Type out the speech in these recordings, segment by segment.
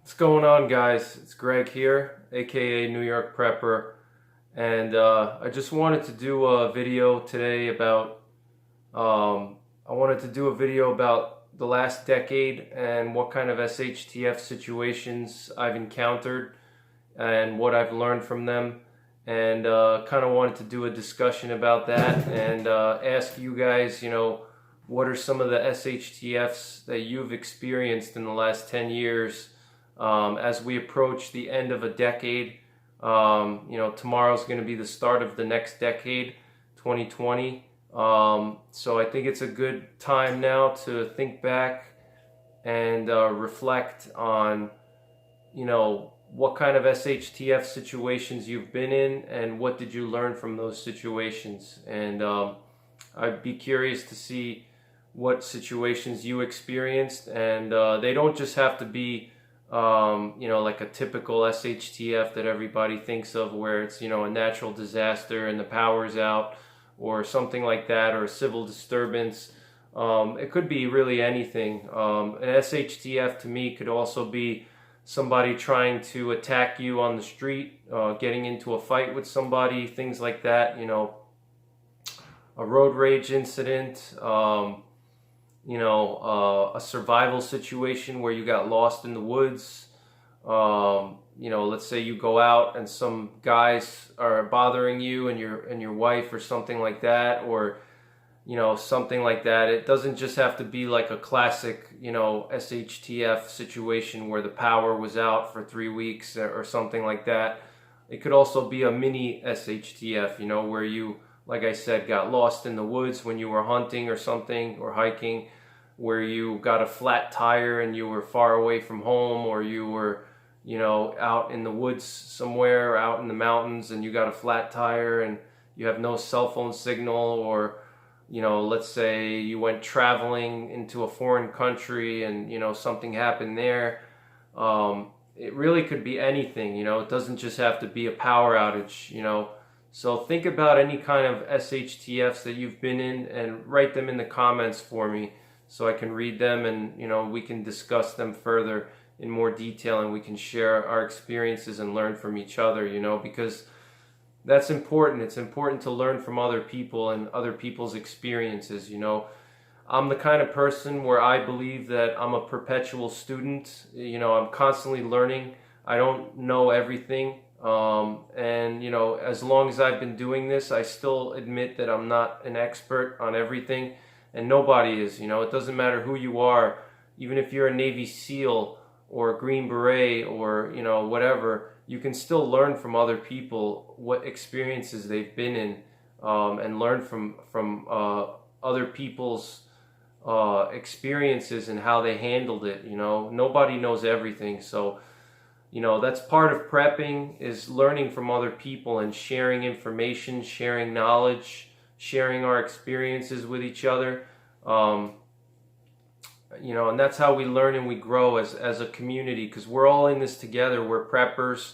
What's going on, guys? It's Greg here, aka New York Prepper, and I just wanted to do a video today about. I wanted to do a video about the last decade and what kind of SHTF situations I've encountered and what I've learned from them, and kind of wanted to do a discussion about that and ask you guys, what are some of the SHTFs that you've experienced in the last 10 years? As we approach the end of a decade, tomorrow's going to be the start of the next decade, 2020. So I think it's a good time now to think back and reflect on, what kind of SHTF situations you've been in and what did you learn from those situations. And I'd be curious to see what situations you experienced, and they don't just have to be like a typical SHTF that everybody thinks of where it's, a natural disaster and the power's out or something like that, or a civil disturbance. It could be really anything. An SHTF to me could also be somebody trying to attack you on the street, getting into a fight with somebody, things like that, a road rage incident, a survival situation where you got lost in the woods. Let's say you go out and some guys are bothering you and your wife or something like that, or something like that. It doesn't just have to be like a classic, SHTF situation where the power was out for 3 weeks or something like that. It could also be a mini SHTF, where you, like I said, got lost in the woods when you were hunting or something, or hiking, where you got a flat tire and you were far away from home, or you were, out in the woods somewhere, or out in the mountains, and you got a flat tire and you have no cell phone signal, or, let's say you went traveling into a foreign country and, something happened there. It really could be anything, it doesn't just have to be a power outage, So think about any kind of SHTFs that you've been in and write them in the comments for me so I can read them, and we can discuss them further in more detail, and we can share our experiences and learn from each other, because that's important. It's important to learn from other people and other people's experiences. I'm the kind of person where I believe that I'm a perpetual student. I'm constantly learning. I don't know everything. And as long as I've been doing this, I still admit that I'm not an expert on everything, and nobody is. It doesn't matter who you are, even if you're a Navy SEAL or a Green Beret or whatever, you can still learn from other people what experiences they've been in, and learn from other people's experiences and how they handled it. Nobody knows everything, so that's part of prepping, is learning from other people and sharing information, sharing knowledge, sharing our experiences with each other. And that's how we learn and we grow as a community, because we're all in this together. We're preppers,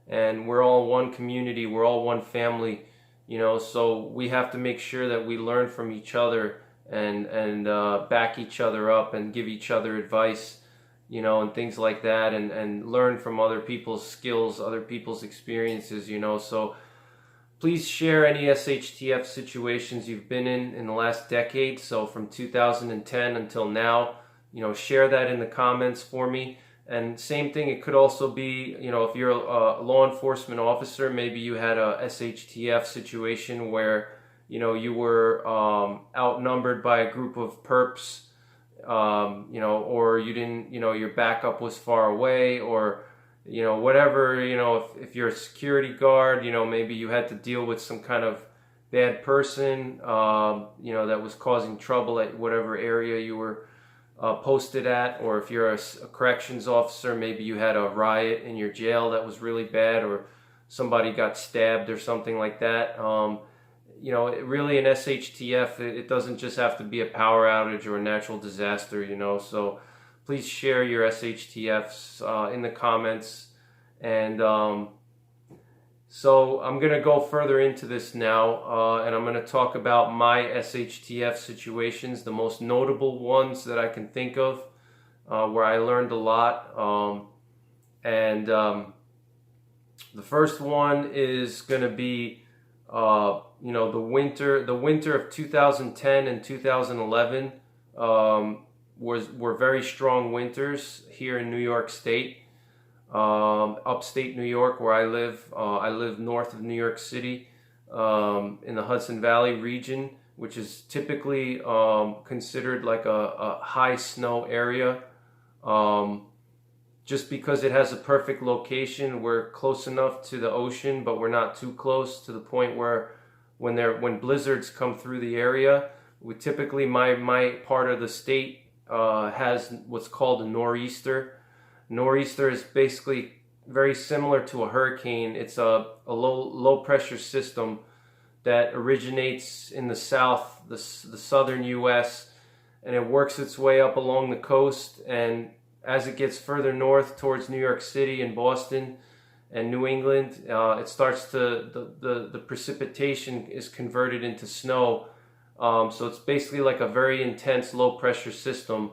and we're all one community. We're all one family, so we have to make sure that we learn from each other and back each other up and give each other advice, and things like that, and learn from other people's skills, other people's experiences, So please share any SHTF situations you've been in the last decade. So from 2010 until now, share that in the comments for me. And same thing, it could also be, if you're a law enforcement officer, maybe you had a SHTF situation where, you were outnumbered by a group of perps, or you didn't, your backup was far away, or, whatever, if you're a security guard, maybe you had to deal with some kind of bad person, that was causing trouble at whatever area you were posted at, or if you're a corrections officer, maybe you had a riot in your jail that was really bad, or somebody got stabbed or something like that. Really an SHTF, it doesn't just have to be a power outage or a natural disaster, so please share your SHTFs in the comments. And so I'm going to go further into this now, and I'm going to talk about my SHTF situations, the most notable ones that I can think of, where I learned a lot. And the first one is going to be, the winter of 2010 and 2011 were very strong winters here in New York State, upstate New York, where I live. I live north of New York City, in the Hudson Valley region, which is typically considered like a high snow area. Just because it has a perfect location. We're close enough to the ocean, but we're not too close to the point where when blizzards come through the area, we typically, my part of the state has what's called a nor'easter. Nor'easter is basically very similar to a hurricane. It's a low pressure system that originates in the south, the southern U.S., and it works its way up along the coast, and as it gets further north towards New York City and Boston and New England, it starts to, the precipitation is converted into snow. So it's basically like a very intense low pressure system,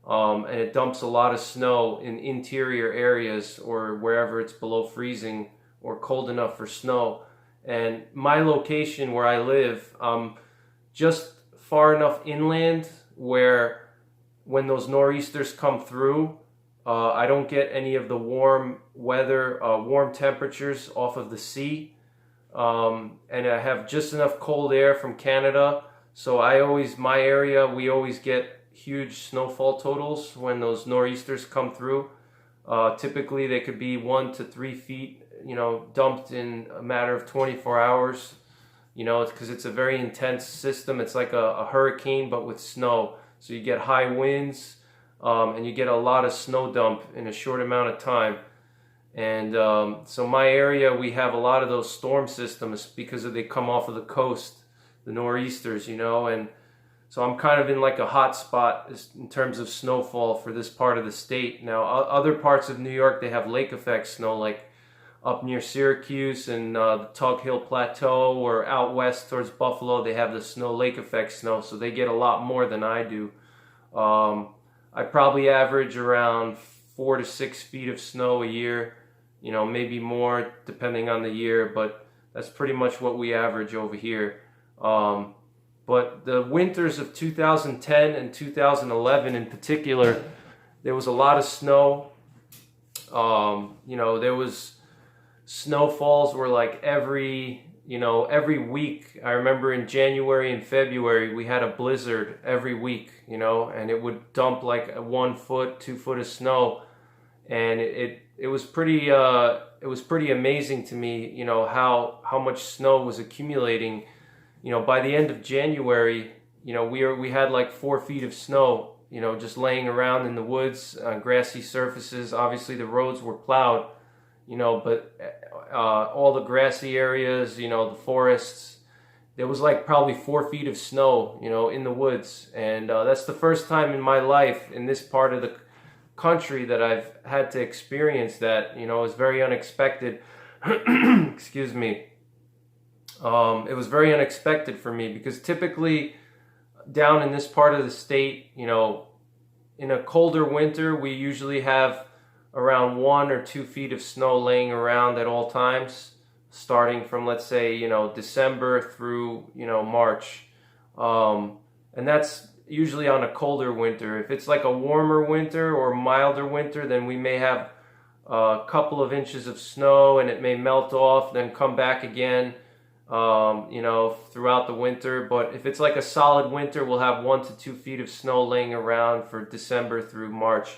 and it dumps a lot of snow in interior areas or wherever it's below freezing or cold enough for snow. And my location where I live, just far enough inland where when those nor'easters come through, I don't get any of the warm weather, warm temperatures off of the sea. And I have just enough cold air from Canada. So my area, we always get huge snowfall totals when those nor'easters come through. Typically they could be 1 to 3 feet, dumped in a matter of 24 hours. It's because it's a very intense system. It's like a hurricane, but with snow. So you get high winds, and you get a lot of snow dump in a short amount of time. And so my area, we have a lot of those storm systems because they come off of the coast, the nor'easters, and so I'm kind of in like a hot spot in terms of snowfall for this part of the state. Now, other parts of New York, they have lake effect snow, like up near Syracuse and the Tug Hill Plateau, or out west towards Buffalo, they have the snow lake effect snow, so they get a lot more than I do. I probably average around 4 to 6 feet of snow a year, maybe more depending on the year, but that's pretty much what we average over here. But the winters of 2010 and 2011 in particular, there was a lot of snow. There was snowfalls were like every week. I remember in January and February we had a blizzard every week, and it would dump like 1 foot, 2 foot of snow, and it was pretty amazing to me, how much snow was accumulating. By the end of January, we had like 4 feet of snow, just laying around in the woods on grassy surfaces. Obviously the roads were plowed, but all the grassy areas, the forests, there was like probably 4 feet of snow, in the woods. And that's the first time in my life in this part of the country that I've had to experience that. It was very unexpected. Excuse me. It was very unexpected for me because typically down in this part of the state, in a colder winter, we usually have around 1 or 2 feet of snow laying around at all times, starting from, let's say, December through, March. And that's usually on a colder winter. If it's like a warmer winter or milder winter, then we may have a couple of inches of snow and it may melt off, then come back again, throughout the winter. But if it's like a solid winter, we'll have 1 to 2 feet of snow laying around for December through March.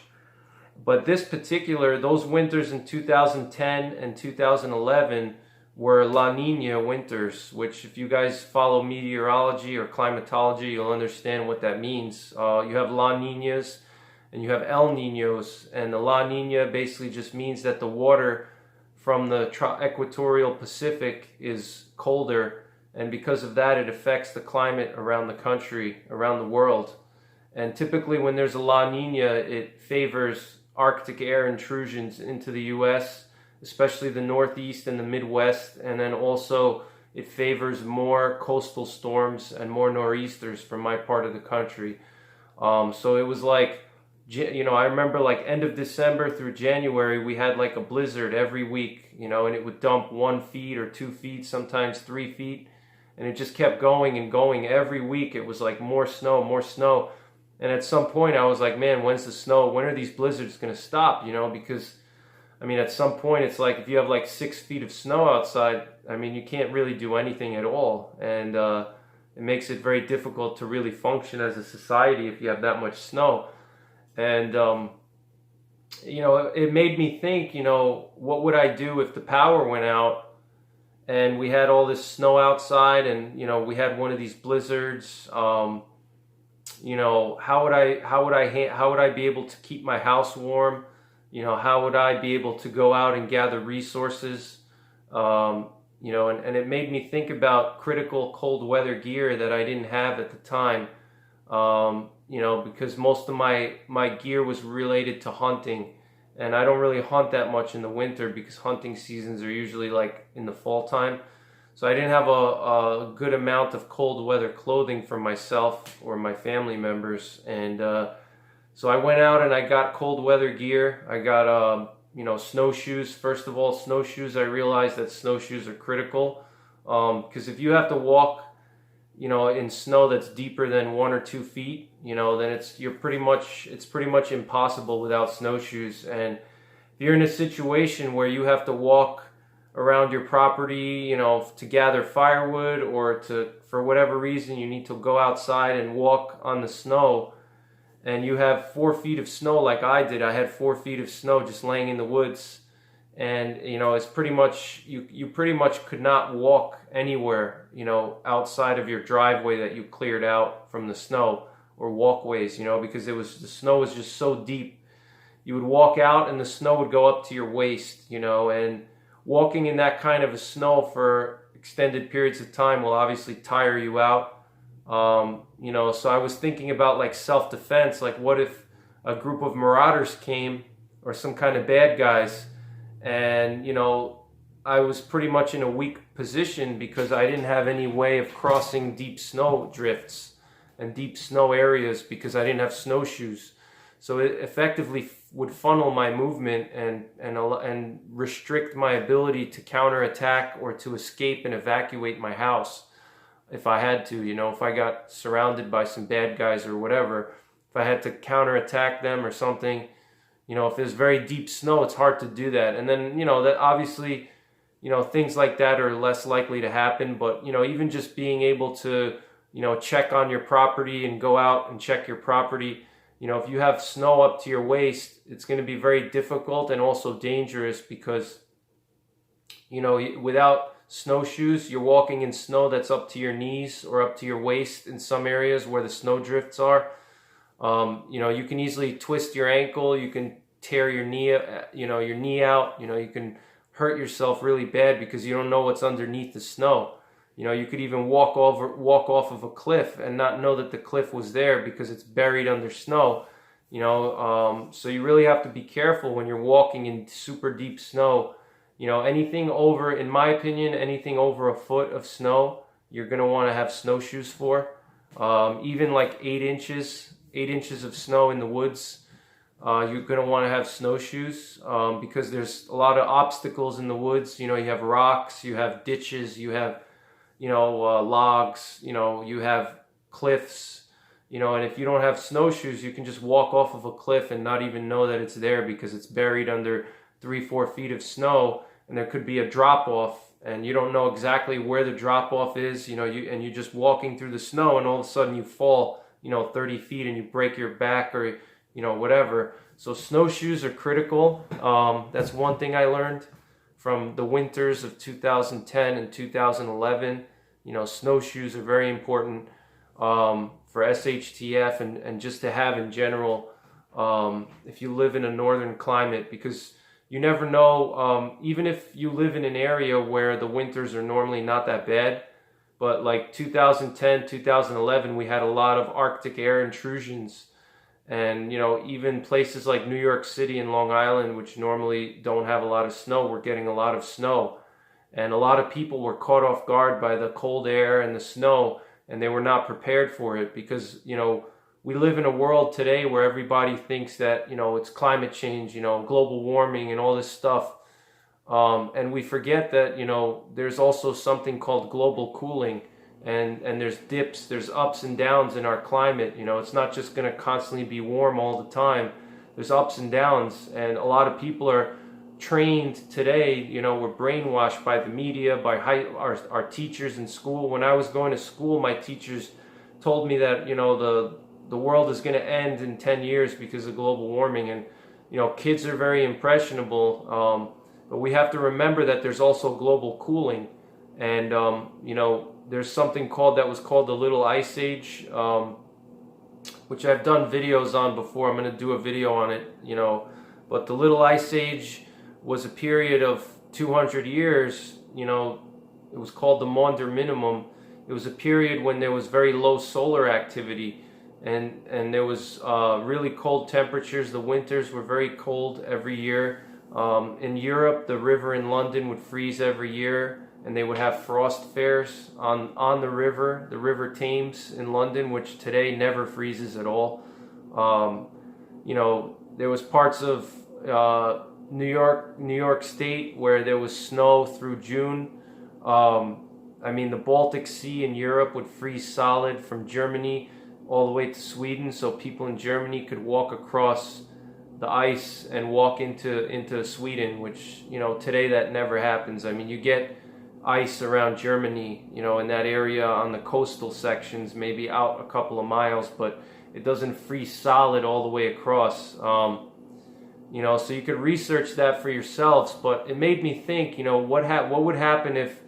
But those winters in 2010 and 2011 were La Nina winters, which if you guys follow meteorology or climatology, you'll understand what that means. You have La Ninas and you have El Ninos, and the La Nina basically just means that the water from the equatorial Pacific is colder, and because of that it affects the climate around the country, around the world. And typically when there's a La Nina, it favors Arctic air intrusions into the U.S., especially the Northeast and the Midwest, and then also it favors more coastal storms and more nor'easters from my part of the country. So it was like I remember like end of December through January, we had like a blizzard every week, and it would dump 1 feet or 2 feet, sometimes 3 feet. And it just kept going and going every week. It was like more snow, more snow. And at some point I was like, man, when are these blizzards going to stop? Because I mean, at some point it's like if you have like 6 feet of snow outside, I mean, you can't really do anything at all. And it makes it very difficult to really function as a society if you have that much snow. And, it made me think, what would I do if the power went out and we had all this snow outside and, we had one of these blizzards? How would I be able to keep my house warm? How would I be able to go out and gather resources? And it made me think about critical cold weather gear that I didn't have at the time. Because most of my gear was related to hunting, and I don't really hunt that much in the winter because hunting seasons are usually like in the fall time. So I didn't have a good amount of cold weather clothing for myself or my family members. And so I went out and I got cold weather gear. I got, snowshoes. First of all, snowshoes, I realized that snowshoes are critical. Because if you have to walk, in snow that's deeper than 1 or 2 feet, then it's pretty much impossible without snowshoes. And if you're in a situation where you have to walk around your property, to gather firewood, or for whatever reason you need to go outside and walk on the snow, and you have 4 feet of snow like I did. I had 4 feet of snow just laying in the woods. And, it's pretty much, you pretty much could not walk anywhere, outside of your driveway that you cleared out from the snow, or walkways, because the snow was just so deep. You would walk out and the snow would go up to your waist, and walking in that kind of a snow for extended periods of time will obviously tire you out. So I was thinking about like self-defense, like what if a group of marauders came, or some kind of bad guys, and I was pretty much in a weak position because I didn't have any way of crossing deep snow drifts and deep snow areas because I didn't have snowshoes. So it effectively would funnel my movement and restrict my ability to counterattack or to escape and evacuate my house if I had to. If I got surrounded by some bad guys or whatever, if I had to counterattack them or something. If there's very deep snow, it's hard to do that. And then, that obviously, things like that are less likely to happen. But, even just being able to, check on your property and go out and check your property, if you have snow up to your waist, it's going to be very difficult and also dangerous because, without snowshoes, you're walking in snow that's up to your knees or up to your waist in some areas where the snow drifts are. You can easily twist your ankle, you can tear your knee out, you can hurt yourself really bad because you don't know what's underneath the snow. You could even walk off of a cliff and not know that the cliff was there because it's buried under snow. So you really have to be careful when you're walking in super deep snow. Anything over, in my opinion, anything over a foot of snow, you're going to want to have snowshoes for. Even like 8 inches of snow in the woods, you're going to want to have snowshoes because there's a lot of obstacles in the woods. You have rocks, you have ditches, you have, logs, you have cliffs, and if you don't have snowshoes, you can just walk off of a cliff and not even know that it's there because it's buried under 3-4 feet of snow, and there could be a drop off and you don't know exactly where the drop off is, and you're just walking through the snow and all of a sudden you fall 30 feet and you break your back or, whatever. So snowshoes are critical. That's one thing I learned from the winters of 2010 and 2011. Snowshoes are very important for SHTF and just to have in general if you live in a northern climate, because you never know, even if you live in an area where the winters are normally not that bad, but like 2010, 2011, we had a lot of Arctic air intrusions. And, even places like New York City and Long Island, which normally don't have a lot of snow, were getting a lot of snow. And a lot of people were caught off guard by the cold air and the snow, and they were not prepared for it because, we live in a world today where everybody thinks that, it's climate change, global warming and all this stuff. And we forget that, there's also something called global cooling, and there's dips, there's ups and downs in our climate. It's not just going to constantly be warm all the time. There's ups and downs, and a lot of people are trained today, we're brainwashed by the media, by our teachers in school. When I was going to school, my teachers told me that, the world is going to end in 10 years because of global warming. And, kids are very impressionable. But we have to remember that there's also global cooling. And, there's something that was called the Little Ice Age, which I've done videos on before. I'm going to do a video on it, But the Little Ice Age was a period of 200 years, it was called the Maunder Minimum. It was a period when there was very low solar activity, and there was really cold temperatures. The winters were very cold every year. In Europe, the river in London would freeze every year, and they would have frost fairs on the River Thames in London, which today never freezes at all. There was parts of New York State where there was snow through June. The Baltic Sea in Europe would freeze solid from Germany all the way to Sweden, so people in Germany could walk across the ice and walk into Sweden, which, today that never happens. You get ice around Germany, in that area on the coastal sections, maybe out a couple of miles, but it doesn't freeze solid all the way across. So you could research that for yourselves, but it made me think, what would happen if,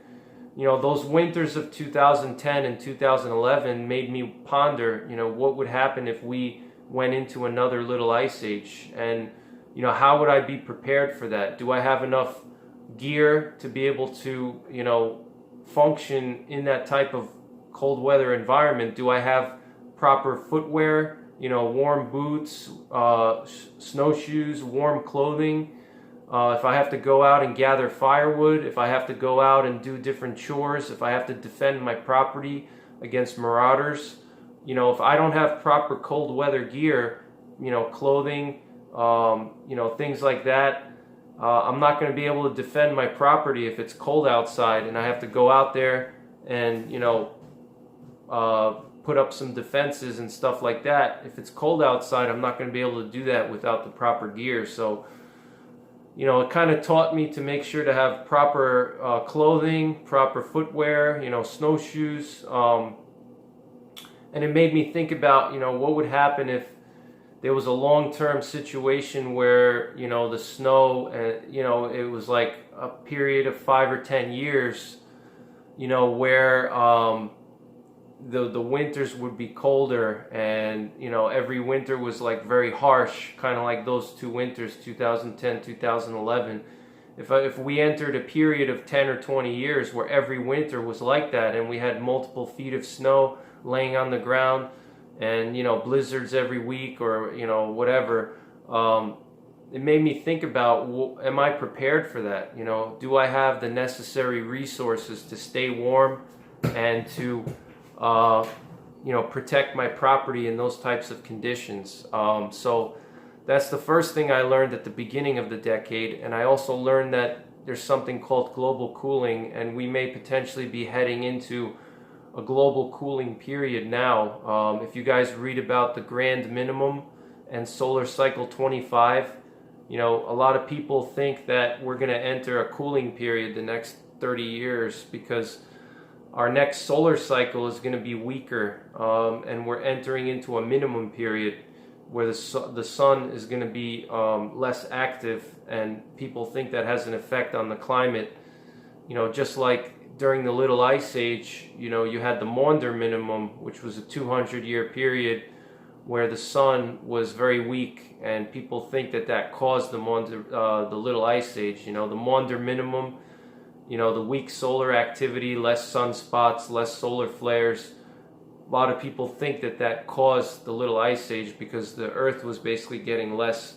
those winters of 2010 and 2011 made me ponder, what would happen if we went into another little ice age, and, how would I be prepared for that? Do I have enough gear to be able to, function in that type of cold weather environment? Do I have proper footwear? Warm boots, snowshoes, warm clothing. If I have to go out and gather firewood, if I have to go out and do different chores, if I have to defend my property against marauders, if I don't have proper cold weather gear, clothing, things like that, I'm not going to be able to defend my property if it's cold outside and I have to go out there and, put up some defenses and stuff like that. If it's cold outside, I'm not going to be able to do that without the proper gear. So, it kind of taught me to make sure to have proper clothing, proper footwear, snowshoes. And it made me think about, what would happen if there was a long-term situation where, the snow, it was like a period of 5 or 10 years, where the winters would be colder, and every winter was like very harsh, kind of like those two winters, 2010, 2011. If we entered a period of 10 or 20 years where every winter was like that, and we had multiple feet of snow laying on the ground, and blizzards every week, or whatever, it made me think about, am I prepared for that? Do I have the necessary resources to stay warm and to protect my property in those types of conditions? So that's the first thing I learned at the beginning of the decade. And I also learned that there's something called global cooling, and we may potentially be heading into a global cooling period now. If you guys read about the grand minimum and solar cycle 25, a lot of people think that we're going to enter a cooling period the next 30 years because our next solar cycle is going to be weaker, and we're entering into a minimum period where the sun is going to be less active, and people think that has an effect on the climate. Just like during the Little Ice Age, you had the Maunder Minimum, which was a 200-year period where the sun was very weak, and people think that caused the Little Ice Age. The Maunder Minimum, the weak solar activity, less sunspots, less solar flares. A lot of people think that caused the Little Ice Age because the Earth was basically getting less,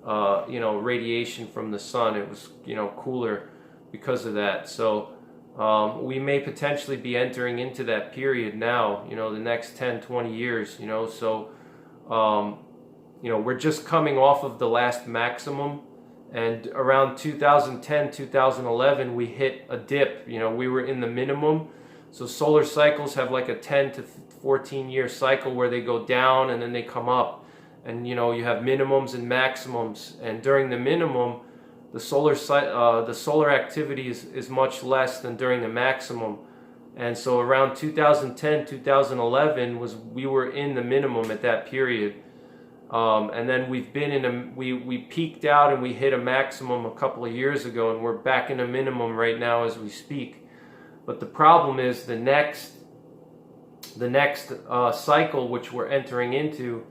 radiation from the sun. It was, cooler because of that. So we may potentially be entering into that period now, the next 10, 20 years, So Um, we're just coming off of the last maximum, and around 2010, 2011, we hit a dip. We were in the minimum. So solar cycles have like a 10 to 14 year cycle where they go down and then they come up. And you have minimums and maximums. And during the minimum, the solar activity is much less than during the maximum. And so around 2010, 2011 we were in the minimum at that period. And then we've been we peaked out and we hit a maximum a couple of years ago, and we're back in a minimum right now as we speak. But the problem is the next cycle which we're entering into,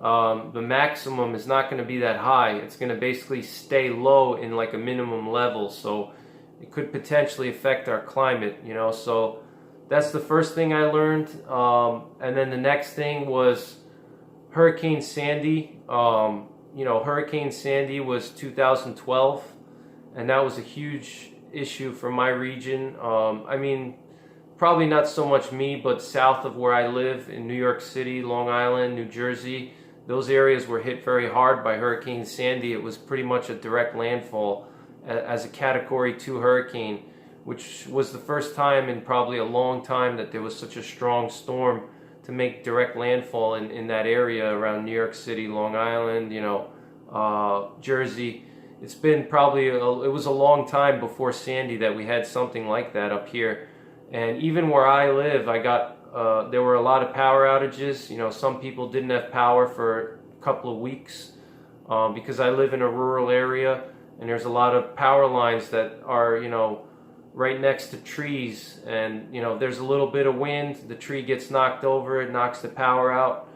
the maximum is not going to be that high. It's going to basically stay low in like a minimum level. So it could potentially affect our climate, So that's the first thing I learned. And then the next thing was Hurricane Sandy. Hurricane Sandy was 2012, and that was a huge issue for my region. Probably not so much me, but south of where I live in New York City, Long Island, New Jersey, those areas were hit very hard by Hurricane Sandy. It was pretty much a direct landfall as a Category 2 hurricane, which was the first time in probably a long time that there was such a strong storm to make direct landfall in that area around New York City, Long Island, Jersey. It's been probably, it was a long time before Sandy that we had something like that up here. And even where I live, there were a lot of power outages. Some people didn't have power for a couple of weeks because I live in a rural area, and there's a lot of power lines that are, right next to trees, and there's a little bit of wind, the tree gets knocked over, it knocks the power out.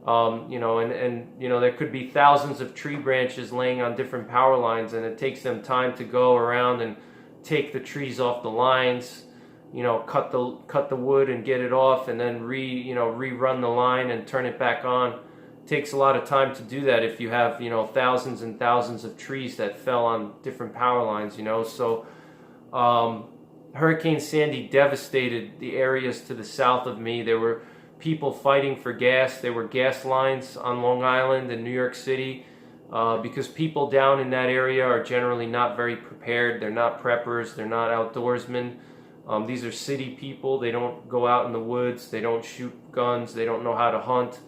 There could be thousands of tree branches laying on different power lines, and it takes them time to go around and take the trees off the lines, cut the wood and get it off, and then rerun the line and turn it back on. It takes a lot of time to do that if you have thousands and thousands of trees that fell on different power lines. So Hurricane Sandy devastated the areas to the south of me. There were people fighting for gas. There were gas lines on Long Island and New York City because people down in that area are generally not very prepared. They're not preppers. They're not outdoorsmen. These are city people. They don't go out in the woods. They don't shoot guns. They don't know how to hunt.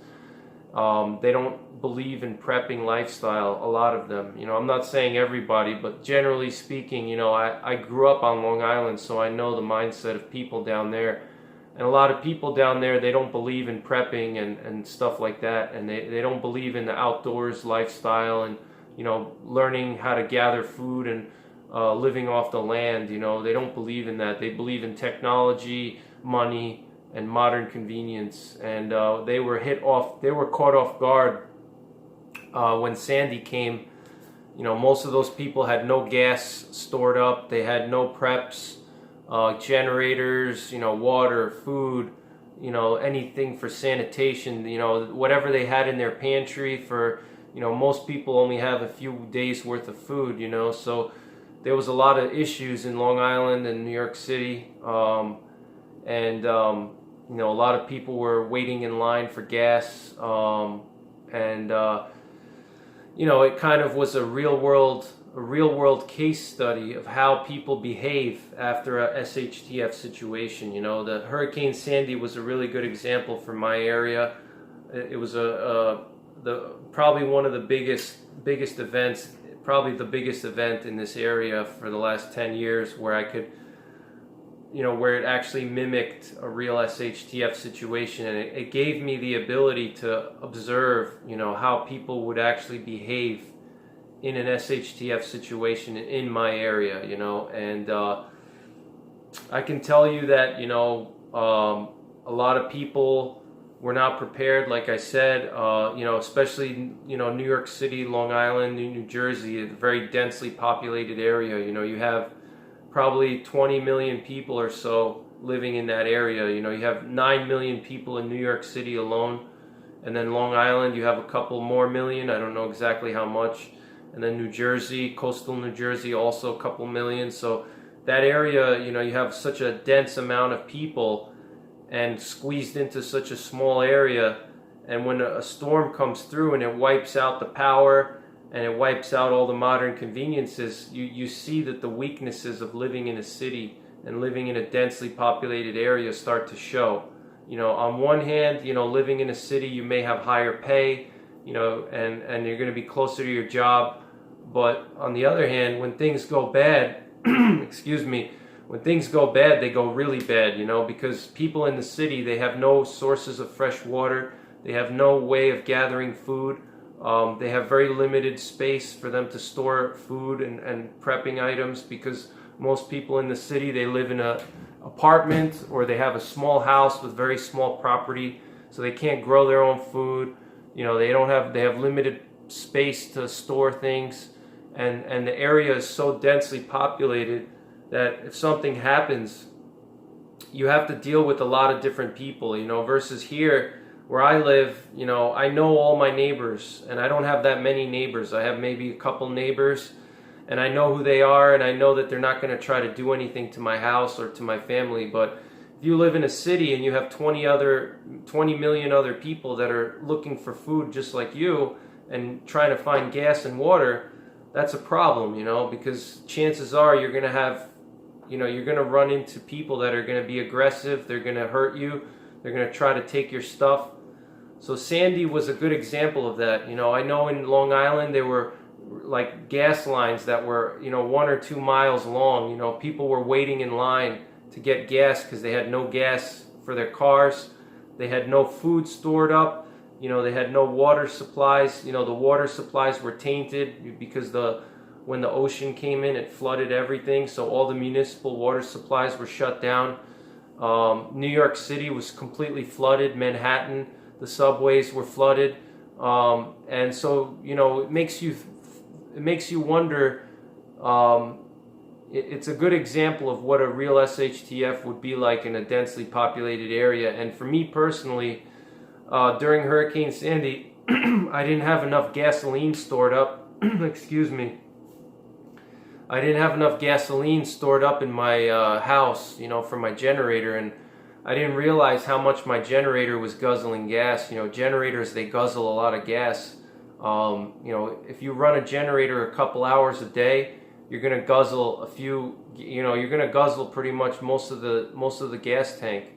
They don't believe in prepping lifestyle, a lot of them. I'm not saying everybody, but generally speaking, I grew up on Long Island, so I know the mindset of people down there. And a lot of people down there, they don't believe in prepping and stuff like that, and they don't believe in the outdoors lifestyle and, learning how to gather food and living off the land. They don't believe in that. They believe in technology, money, and modern convenience. And they were caught off guard when Sandy came. Most of those people had no gas stored up. They had no preps, generators, water, food, anything for sanitation, whatever they had in their pantry for, most people only have a few days worth of food, so there was a lot of issues in Long Island and New York City. A lot of people were waiting in line for gas, it kind of was a real world case study of how people behave after a SHTF situation. The Hurricane Sandy was a really good example for my area. It was probably one of the biggest events, probably the biggest event in this area for the last 10 years where I could, where it actually mimicked a real SHTF situation, and it gave me the ability to observe, how people would actually behave in an SHTF situation in my area, and I can tell you that, a lot of people were not prepared, like I said, especially, New York City, Long Island, New Jersey, a very densely populated area. You have probably 20 million people or so living in that area. You have 9 million people in New York City alone, and then Long Island, you have a couple more million. I don't know exactly how much. And then New Jersey, coastal New Jersey, also a couple million. So that area, you have such a dense amount of people and squeezed into such a small area, And when a storm comes through and it wipes out the power and it wipes out all the modern conveniences, you see that the weaknesses of living in a city and living in a densely populated area start to show. On one hand, living in a city, you may have higher pay, and you're going to be closer to your job. But on the other hand, when things go bad, excuse me, when things go bad, they go really bad, because people in the city, they have no sources of fresh water. They have no way of gathering food. They have very limited space for them to store food and prepping items, because most people in the city, they live in an apartment or they have a small house with very small property, so they can't grow their own food. They have limited space to store things, and the area is so densely populated that if something happens, you have to deal with a lot of different people, versus here where I live, I know all my neighbors, and I don't have that many neighbors. I have maybe a couple neighbors, and I know who they are, and I know that they're not going to try to do anything to my house or to my family. But if you live in a city and you have 20 million other people that are looking for food just like you and trying to find gas and water, that's a problem, because chances are you're going to have, you're going to run into people that are going to be aggressive. They're going to hurt you. They're going to try to take your stuff. So Sandy was a good example of that. I know in Long Island there were like gas lines that were 1 or 2 miles long. People were waiting in line to get gas because they had no gas for their cars. They had no food stored up. They had no water supplies. The water supplies were tainted because when the ocean came in, it flooded everything. So all the municipal water supplies were shut down. New York City was completely flooded. Manhattan, the subways were flooded. And so, it makes you wonder. It's a good example of what a real SHTF would be like in a densely populated area. And for me personally, during Hurricane Sandy, I didn't have enough gasoline stored up. Excuse me. I didn't have enough gasoline stored up in my house, for my generator, and I didn't realize how much my generator was guzzling gas. Generators, they guzzle a lot of gas. If you run a generator a couple hours a day, you're going to guzzle you're going to guzzle pretty much most of the gas tank,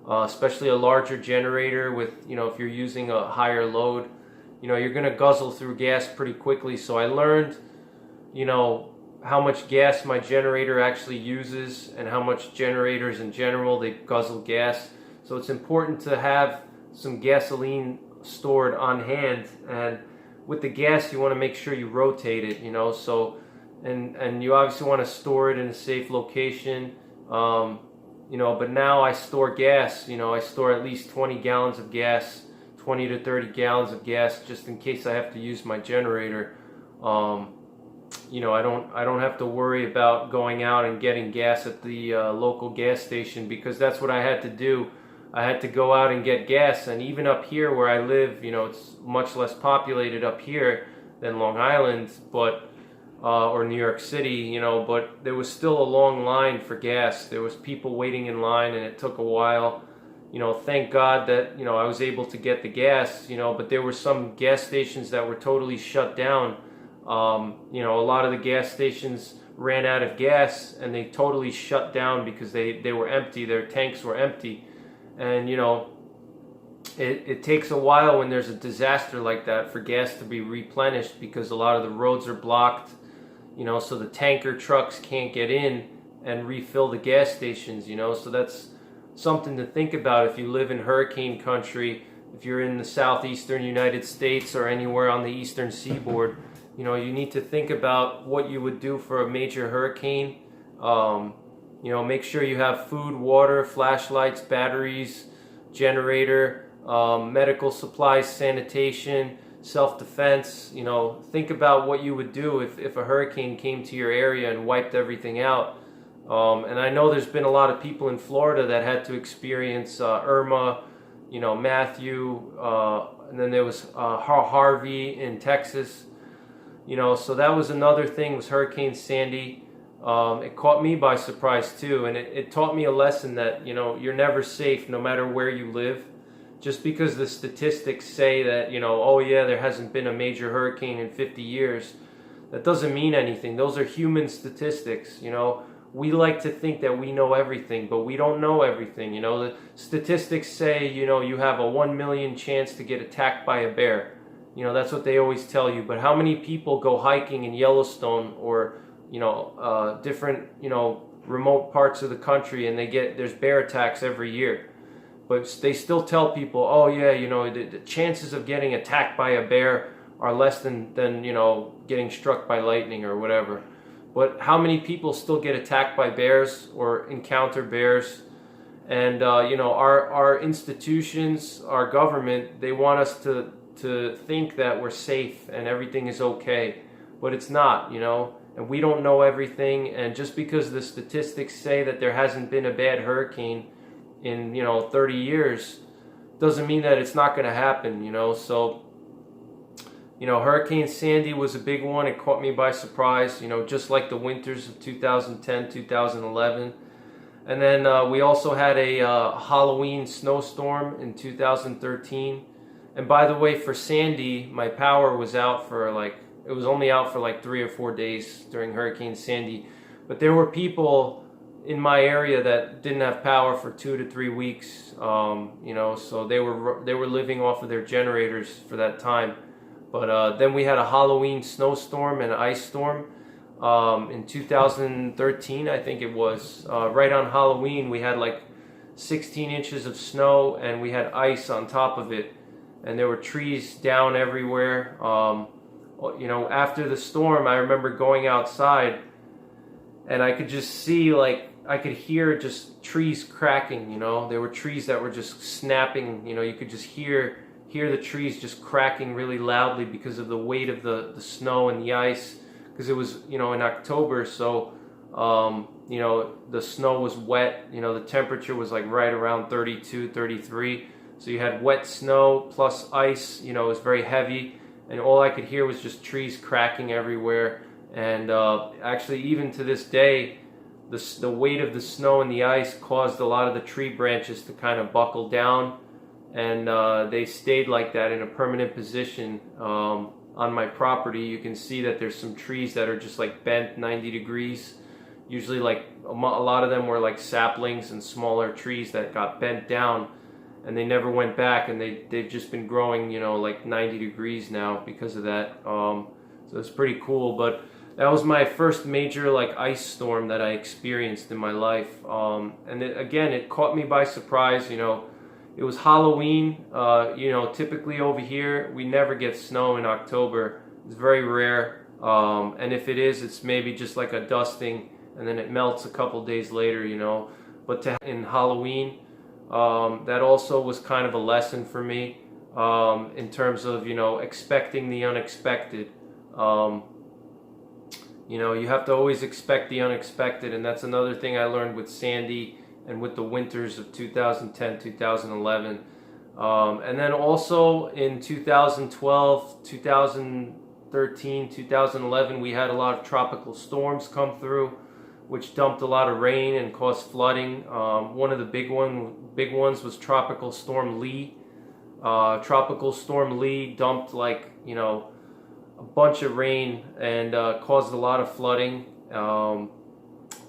especially a larger generator with, if you're using a higher load, you're going to guzzle through gas pretty quickly. So I learned, how much gas my generator actually uses and how much generators in general, they guzzle gas. So it's important to have some gasoline stored on hand, and with the gas you want to make sure you rotate it, so and you obviously want to store it in a safe location, but now I store gas, I store at least 20 gallons of gas, 20 to 30 gallons of gas, just in case I have to use my generator. I don't have to worry about going out and getting gas at the local gas station, because that's what I had to do. I had to go out and get gas, and even up here where I live, it's much less populated up here than Long Island, or New York City, but there was still a long line for gas. There was people waiting in line, and it took a while. Thank God that, I was able to get the gas, but there were some gas stations that were totally shut down. A lot of the gas stations ran out of gas, and they totally shut down because they were empty. Their tanks were empty. And, it takes a while when there's a disaster like that for gas to be replenished, because a lot of the roads are blocked, so the tanker trucks can't get in and refill the gas stations, so that's something to think about if you live in hurricane country, if you're in the southeastern United States or anywhere on the eastern seaboard. You need to think about what you would do for a major hurricane. Make sure you have food, water, flashlights, batteries, generator, medical supplies, sanitation, self-defense. Think about what you would do if a hurricane came to your area and wiped everything out. And I know there's been a lot of people in Florida that had to experience Irma, Matthew, and then there was Harvey in Texas. So that was another thing, was Hurricane Sandy. It caught me by surprise too, and it taught me a lesson that, you're never safe no matter where you live. just because the statistics say that, oh yeah, there hasn't been a major hurricane in 50 years, that doesn't mean anything. Those are human statistics. We like to think that we know everything, but we don't know everything. The statistics say, you have a 1 million chance to get attacked by a bear. That's what they always tell you. But how many people go hiking in Yellowstone or, different, remote parts of the country, and there's bear attacks every year? But they still tell people, oh yeah, the chances of getting attacked by a bear are less than getting struck by lightning or whatever. But how many people still get attacked by bears or encounter bears? And our institutions, our government, they want us to think that we're safe and everything is okay, but it's not. And we don't know everything. And just because the statistics say that there hasn't been a bad hurricane in 30 years doesn't mean that it's not going to happen. So Hurricane Sandy was a big one. It caught me by surprise, just like the winters of 2010, 2011. And then we also had a Halloween snowstorm in 2013. And by the way, for Sandy, my power was out for it was only out for 3 or 4 days during Hurricane Sandy. But there were people in my area that didn't have power for 2 to 3 weeks, so they were living off of their generators for that time. But then we had a Halloween snowstorm and ice storm in 2013, I think it was. Right on Halloween, we had 16 inches of snow, and we had ice on top of it, and there were trees down everywhere. After the storm, I remember going outside, and I could just see, I could hear just trees cracking. There were trees that were just snapping. You could just hear the trees just cracking really loudly because of the weight of the snow and the ice, because it was in October, so the snow was wet. The temperature was right around 32, 33, so you had wet snow plus ice. It was very heavy, and all I could hear was just trees cracking everywhere. And actually, even to this day, the weight of the snow and the ice caused a lot of the tree branches to kind of buckle down, and they stayed like that in a permanent position on my property. You can see that there's some trees that are just bent 90 degrees. Usually a lot of them were saplings and smaller trees that got bent down, and they never went back, and they've just been growing 90 degrees now because of that. So it's pretty cool. But that was my first major ice storm that I experienced in my life, and it caught me by surprise. It was Halloween. Typically over here we never get snow in October. It's very rare, and if it is, it's maybe just a dusting, and then it melts a couple days later. But in Halloween, that also was kind of a lesson for me, in terms of expecting the unexpected. You have to always expect the unexpected, and that's another thing I learned with Sandy and with the winters of 2010, 2011. And then also in 2012, 2013, 2011, we had a lot of tropical storms come through, which dumped a lot of rain and caused flooding. One of the big ones was Tropical Storm Lee. Tropical Storm Lee dumped a bunch of rain and caused a lot of flooding.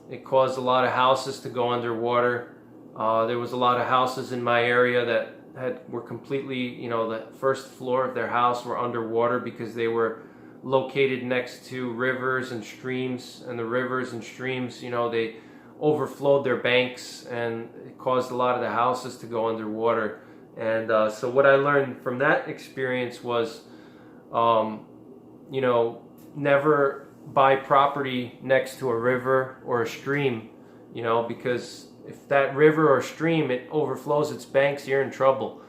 It caused a lot of houses to go underwater. There was a lot of houses in my area that were completely, the first floor of their house were underwater because they were located next to rivers and streams, and the rivers and streams, they overflowed their banks, and it caused a lot of the houses to go underwater. And so what I learned from that experience was, never buy property next to a river or a stream, because if that river or stream, it overflows its banks, you're in trouble.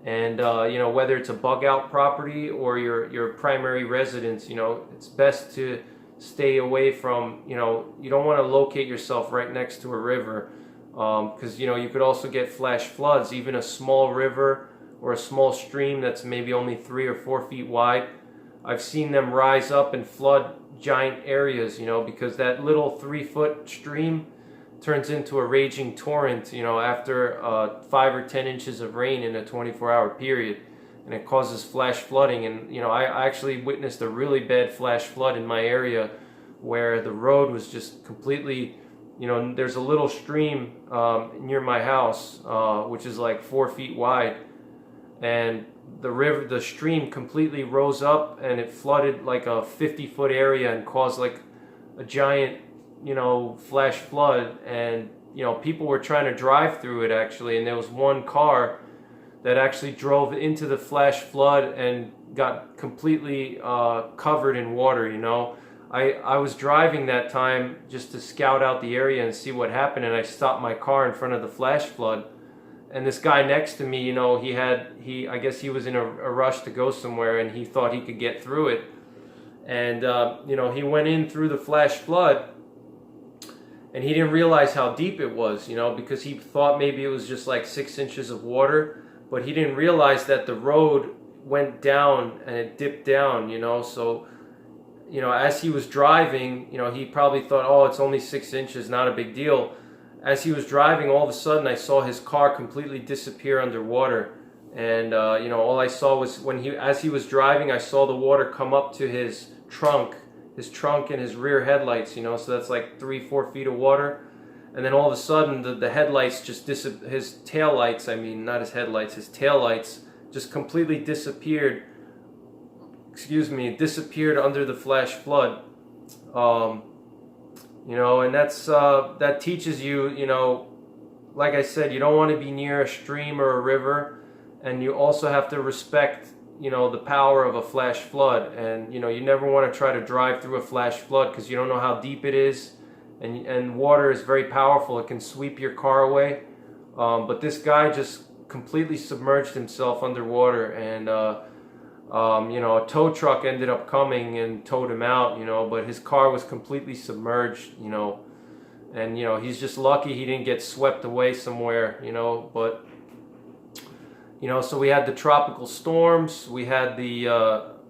And whether it's a bug out property or your primary residence, it's best to stay away from, you don't want to locate yourself right next to a river, because you could also get flash floods. Even a small river or a small stream that's maybe only 3 or 4 feet wide, I've seen them rise up and flood giant areas, because that little 3-foot stream turns into a raging torrent, after 5 or 10 inches of rain in a 24-hour period, and it causes flash flooding. And I actually witnessed a really bad flash flood in my area, where the road was just completely, there's a little stream near my house, which is like 4 feet wide, and the stream completely rose up and it flooded like a 50-foot area and caused like a giant, flash flood. And people were trying to drive through it actually, and there was one car that actually drove into the flash flood and got completely covered in water. I was driving that time just to scout out the area and see what happened, and I stopped my car in front of the flash flood. And this guy next to me, I guess he was in a rush to go somewhere, and he thought he could get through it. And he went in through the flash flood, and he didn't realize how deep it was, because he thought maybe it was just like 6 inches of water, but he didn't realize that the road went down and it dipped down, so as he was driving, he probably thought, oh, it's only 6 inches, not a big deal. As he was driving, all of a sudden I saw his car completely disappear underwater. And all I saw was as he was driving, I saw the water come up to his trunk and his rear headlights, so that's like 3-4 feet of water. And then all of a sudden the headlights just his taillights, not his headlights, his taillights just completely disappeared. Disappeared under the flash flood. And that teaches you, like I said, you don't want to be near a stream or a river, and you also have to respect, the power of a flash flood. And you never want to try to drive through a flash flood because you don't know how deep it is, and water is very powerful. It can sweep your car away. But this guy just completely submerged himself underwater, and a tow truck ended up coming and towed him out, but his car was completely submerged, and he's just lucky he didn't get swept away somewhere, but so we had the tropical storms, we had the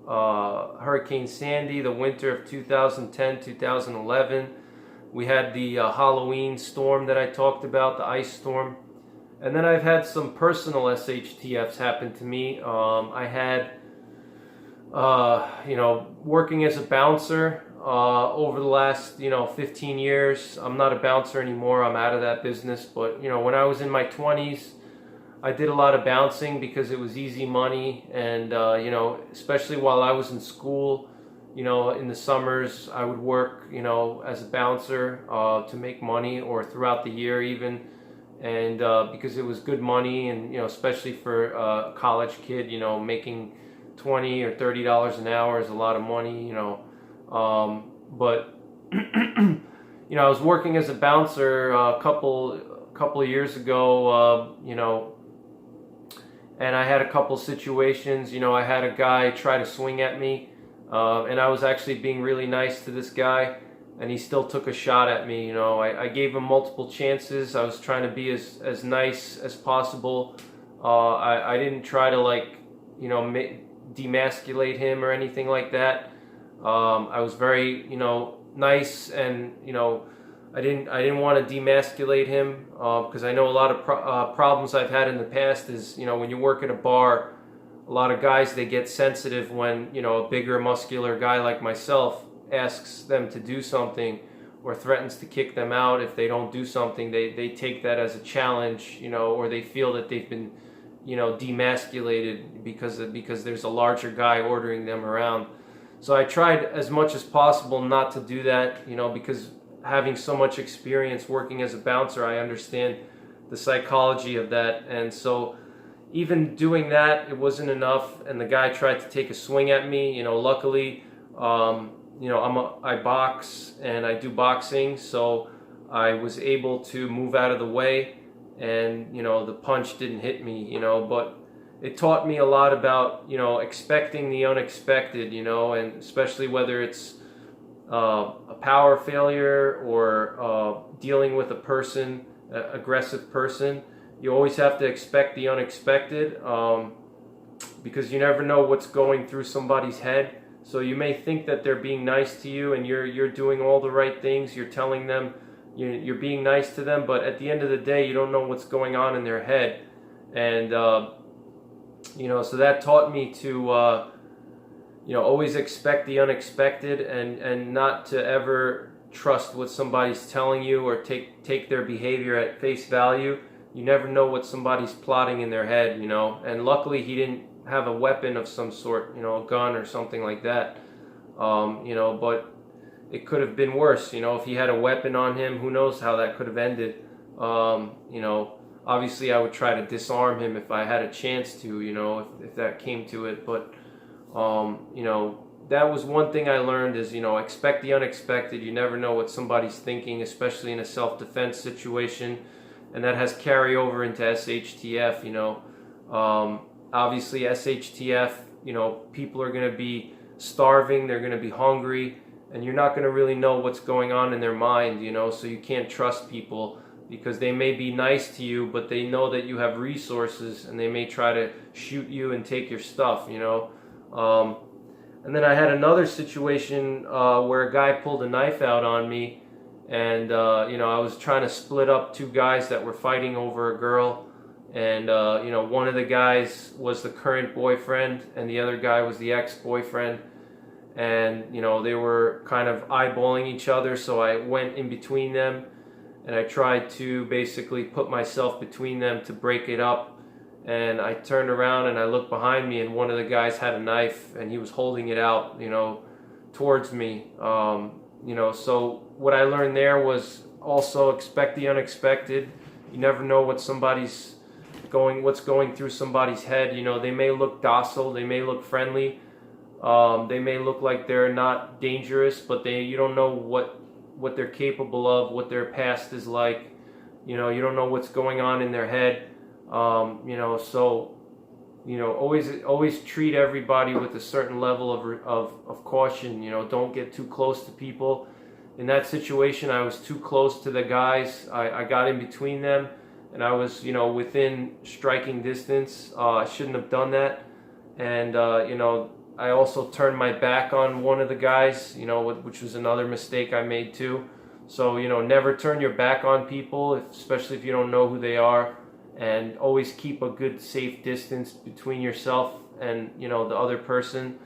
Hurricane Sandy, the winter of 2010-2011, we had the Halloween storm that I talked about, the ice storm, and then I've had some personal SHTFs happen to me. I had working as a bouncer over the last 15 years. I'm not a bouncer anymore, I'm out of that business, but when I was in my 20s, I did a lot of bouncing because it was easy money, and especially while I was in school, in the summers I would work as a bouncer to make money, or throughout the year even, and because it was good money, and especially for a college kid, making $20 or $30 an hour is a lot of money, but I was working as a bouncer a couple of years ago, and I had a couple situations. I had a guy try to swing at me, and I was actually being really nice to this guy, and he still took a shot at me. I gave him multiple chances. I was trying to be as nice as possible. I didn't try to demasculate him or anything like that. I was very nice, and I didn't want to demasculate him, because I know a lot of problems I've had in the past is when you work at a bar, a lot of guys, they get sensitive when a bigger muscular guy like myself asks them to do something or threatens to kick them out if they don't do something. They take that as a challenge, or they feel that they've been demasculated because there's a larger guy ordering them around. So I tried as much as possible not to do that, because having so much experience working as a bouncer, I understand the psychology of that. And so even doing that, it wasn't enough, and the guy tried to take a swing at me. Luckily, I box and I do boxing, so I was able to move out of the way, and the punch didn't hit me, but it taught me a lot about expecting the unexpected, and especially whether it's a power failure or dealing with a person, aggressive person. You always have to expect the unexpected, because you never know what's going through somebody's head. So you may think that they're being nice to you and you're doing all the right things. You're telling them you're being nice to them, but at the end of the day, you don't know what's going on in their head. And so that taught me to always expect the unexpected, and not to ever trust what somebody's telling you, or take their behavior at face value. You never know what somebody's plotting in their head, and luckily he didn't have a weapon of some sort, a gun or something like that, but it could have been worse. If he had a weapon on him, who knows how that could have ended. Obviously I would try to disarm him if I had a chance to, if that came to it. But that was one thing I learned is, expect the unexpected. You never know what somebody's thinking, especially in a self-defense situation, and that has carryover into SHTF. Obviously SHTF, people are going to be starving, they're going to be hungry, and you're not going to really know what's going on in their mind, so you can't trust people, because they may be nice to you, but they know that you have resources, and they may try to shoot you and take your stuff, And then I had another situation where a guy pulled a knife out on me, and I was trying to split up two guys that were fighting over a girl, and one of the guys was the current boyfriend, and the other guy was the ex-boyfriend, and they were kind of eyeballing each other, so I went in between them, and I tried to basically put myself between them to break it up. And I turned around and I looked behind me, and one of the guys had a knife, and he was holding it out, towards me. So what I learned there was also expect the unexpected. You never know what's going through somebody's head. They may look docile, they may look friendly, they may look like they're not dangerous, but you don't know what they're capable of, what their past is like. You don't know what's going on in their head. Always treat everybody with a certain level of caution. Don't get too close to people. In that situation, I was too close to the guys. I got in between them, and I was, within striking distance. I shouldn't have done that. And, I also turned my back on one of the guys, which was another mistake I made too. So, never turn your back on people, especially if you don't know who they are. And always keep a good safe distance between yourself and the other person.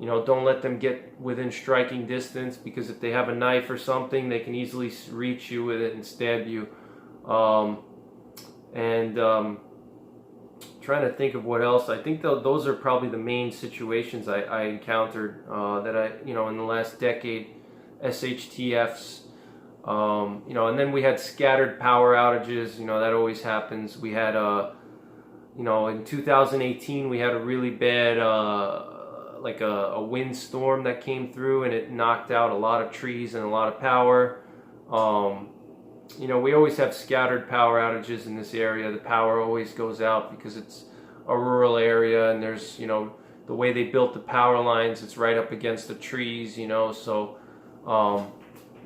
Don't let them get within striking distance, because if they have a knife or something, they can easily reach you with it and stab you. Trying to think of what else. I think those are probably the main situations I encountered that in the last decade, SHTFs. And then we had scattered power outages. That always happens. We had in 2018 we had a really bad a windstorm that came through, and it knocked out a lot of trees and a lot of power. We always have scattered power outages in this area. The power always goes out because it's a rural area, and there's the way they built the power lines, it's right up against the trees, so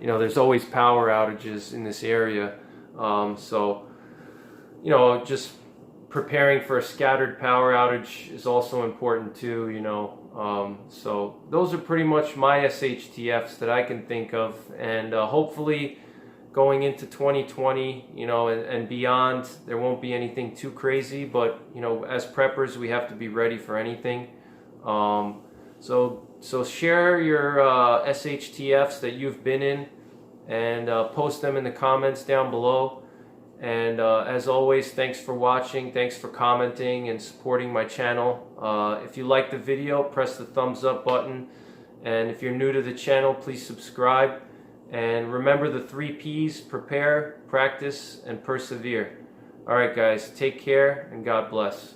there's always power outages in this area. Just preparing for a scattered power outage is also important too, so those are pretty much my SHTFs that I can think of, and hopefully going into 2020, and beyond, there won't be anything too crazy, but as preppers, we have to be ready for anything. So share your SHTFs that you've been in, and post them in the comments down below. And as always, thanks for watching, thanks for commenting and supporting my channel. If you like the video, press the thumbs up button, and if you're new to the channel, please subscribe. And remember the 3 P's: prepare, practice, and persevere. Alright guys, take care and God bless.